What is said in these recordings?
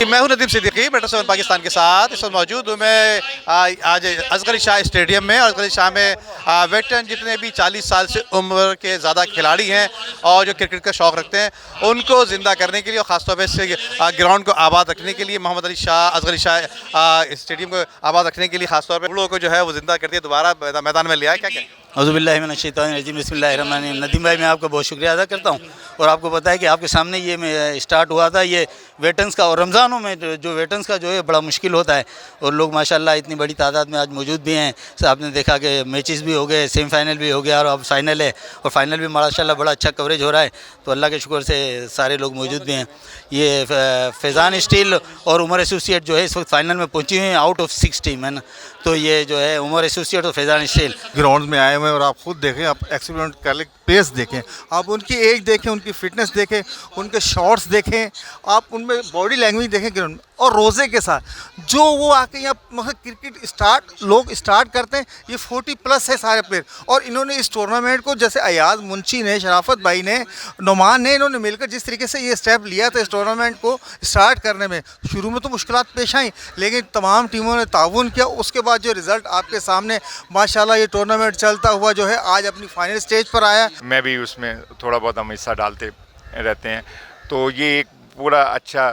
मैं हूं नदीम सिद्दीकी, बेटर 7 पाकिस्तान के साथ इस वक्त मौजूद हूँ मैं आज असगर शाह स्टेडियम में। और असगर शाह में वेटरन जितने भी 40 साल से उम्र के ज़्यादा खिलाड़ी हैं और जो क्रिकेट का शौक़ रखते हैं, उनको ज़िंदा करने के लिए और ख़ासतौर पर से ग्राउंड को आबाद रखने के लिए मोहम्मद अली शाह असगर शाह स्टेडियम को आबाद रखने के लिए ख़ासतौर पर लोगों को जो है वो ज़िंदा करके दोबारा मैदान में लिया है। क्या क्या औज़ुबिल्लाहिमिनश्शैतानिर्रजीम बिस्मिल्लाहिर्रहमानिर्रहीम। नदीम भाई, मैं आपका बहुत शुक्रिया अदा करता हूँ। और आपको पता है कि आपके सामने ये में स्टार्ट हुआ था ये वेटरन्स का, और रमज़ानों में जो वेटरन्स का जो है बड़ा मुश्किल होता है, और लोग माशाल्लाह इतनी बड़ी तादाद में आज मौजूद भी हैं। आपने देखा कि मैचेस भी हो गए, सेमीफाइनल भी हो गया और अब फाइनल है, और फाइनल भी माशाल्लाह बड़ा अच्छा कवरेज हो रहा है। तो अल्लाह के शुक्र से सारे लोग मौजूद भी हैं। ये फैज़ान स्टील और उमर एसोसिएट जो है इस वक्त फाइनल में पहुँची हुई हैं आउट ऑफ 6 टीम है ना। तो ये जो है उमर एसोसिएट और फैज़ान स्टील ग्राउंड में आए हुए हैं और आप खुद देखें, आप एक्सपेरिमेंट कर ले, पेस देखें, आप उनकी एज देखें, उनकी फिटनेस देखें, उनके शॉट्स देखें, आप उनमें बॉडी लैंग्वेज देखें ग्राउंड में। और रोज़े के साथ जो वो आके यहाँ मतलब क्रिकेट लोग स्टार्ट करते हैं, ये 40+ है सारे प्लेयर। और इन्होंने इस टूर्नामेंट को, जैसे अयाज मुंशी ने, शराफत भाई ने, नुमान ने, इन्होंने मिलकर जिस तरीके से ये स्टेप लिया था इस टूर्नामेंट को स्टार्ट करने में, शुरू में तो मुश्किलात पेश आई, लेकिन तमाम टीमों ने ताउन किया। उसके बाद जो रिज़ल्ट आपके सामने माशाल्लाह, ये टूर्नामेंट चलता हुआ जो है आज अपनी फाइनल स्टेज पर आया। मैं भी उसमें थोड़ा बहुत हम हिस्सा डालते रहते हैं। तो ये एक पूरा अच्छा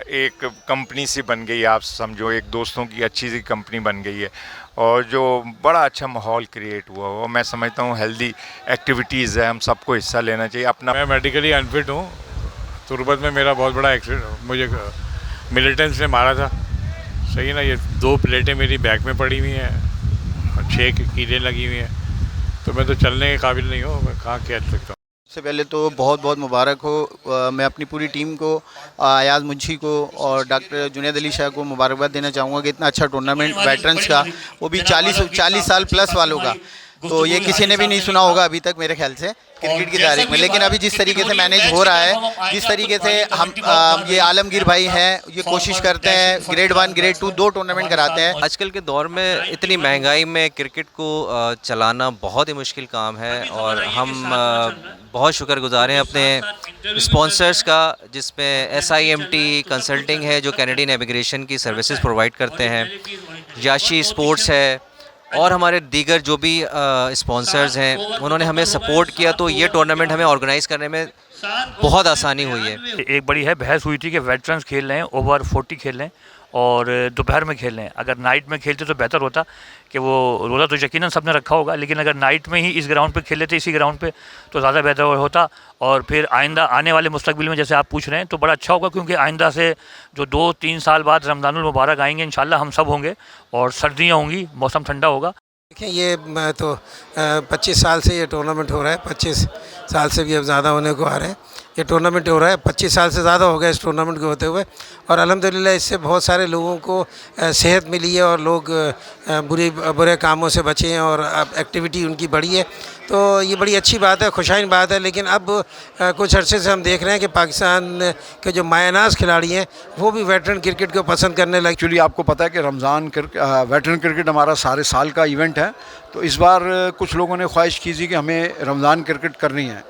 एक कंपनी सी बन गई, आप समझो एक दोस्तों की अच्छी सी कंपनी बन गई है, और जो बड़ा अच्छा माहौल क्रिएट हुआ हो। मैं समझता हूँ हेल्दी एक्टिविटीज़ है, हम सबको हिस्सा लेना चाहिए अपना। मैं मेडिकली अनफिट हूँ। तुर्बत में मेरा बहुत बड़ा एक्सीडेंट, मुझे मिलिटेंट्स ने मारा था, सही ना। ये 2 प्लेटें मेरी बैक में पड़ी हुई हैं और 6 कीलें लगी हुई हैं, तो मैं तो चलने के काबिल नहीं हूँ, मैं कहाँ खेल सकता हूँ। सबसे पहले तो बहुत बहुत मुबारक हो। मैं अपनी पूरी टीम को, अयाज मुंशी को और डॉक्टर जुनैद अली शाह को मुबारकबाद देना चाहूँगा कि इतना अच्छा टूर्नामेंट वेटरन्स का, वो भी 40 साल प्लस वालों का, तो ये किसी ने भी नहीं सुना होगा अभी तक मेरे ख्याल से क्रिकेट की तारीख में। लेकिन अभी जिस तरीके से मैनेज हो रहा है, जिस तरीके से हम ये आलमगीर भाई हैं, ये कोशिश करते हैं ग्रेड 1 ग्रेड 2 2 टूर्नामेंट कराते हैं। आजकल के दौर में इतनी महंगाई में क्रिकेट को चलाना बहुत ही मुश्किल काम है, और हम बहुत शुक्रगुजार हैं अपने स्पॉन्सर्स का, जिसमें SIMT कंसल्टिंग है जो कैनेडियन इमिग्रेशन की सर्विसेज प्रोवाइड करते हैं, याशी स्पोर्ट्स है, और हमारे दीगर जो भी स्पॉन्सर्स हैं, उन्होंने हमें सपोर्ट किया। तो ये टूर्नामेंट हमें ऑर्गेनाइज़ करने में बहुत आसानी हुई है। एक बड़ी है बहस हुई थी कि वेटरन्स खेल रहे हैं, ओवर 40 खेल रहे हैं और दोपहर में खेल रहे हैं। अगर नाइट में खेलते तो बेहतर होता, कि वो रोज़ा तो यकीनन सबने रखा होगा, लेकिन अगर नाइट में ही इस ग्राउंड पे खेल लेते, इसी ग्राउंड पे, तो ज़्यादा बेहतर होता। और फिर आइंदा आने वाले मुस्तकबिल में जैसे आप पूछ रहे हैं, तो बड़ा अच्छा होगा, क्योंकि आइंदा से जो 2-3 साल बाद रमज़ानुल मुबारक आएंगे, इंशाल्लाह हम सब होंगे और सर्दियाँ होंगी, मौसम ठंडा होगा। देखिए, ये तो 25 साल से ये टूर्नामेंट हो रहा है, 25 साल से भी अब ज़्यादा होने को आ रहे हैं। ये टूर्नामेंट हो रहा है, 25 साल से ज़्यादा हो गया इस टूर्नामेंट के होते हुए, और अल्हम्दुलिल्लाह इससे बहुत सारे लोगों को सेहत मिली है, और लोग बुरे कामों से बचे हैं, और अब एक्टिविटी उनकी बढ़ी है। तो ये बड़ी अच्छी बात है, खुशाइन बात है। लेकिन अब कुछ अरसे से हम देख रहे हैं कि पाकिस्तान के जो मायनाज खिलाड़ी हैं, वो भी वेटरन क्रिकेट को पसंद करने लगे। एक्चुअली आपको पता है कि वेटरन क्रिकेट हमारा सारे साल का इवेंट है, तो इस बार कुछ लोगों ने ख्वाहिश की थी कि हमें रमज़ान क्रिकेट करनी है।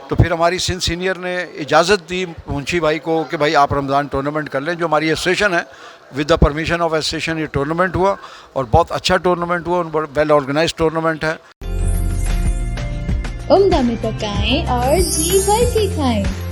तो फिर हमारी सिंध सीनियर ने इजाज़त दी मुंशी भाई को कि भाई आप रमज़ान टूर्नामेंट कर लें। जो हमारी एसोसिएशन है, with the permission of association ये टूर्नामेंट हुआ, और बहुत अच्छा टूर्नामेंट हुआ, वेल ऑर्गेनाइज्ड टूर्नामेंट है। उम्दा में पकाएं और जी भर के खाएं।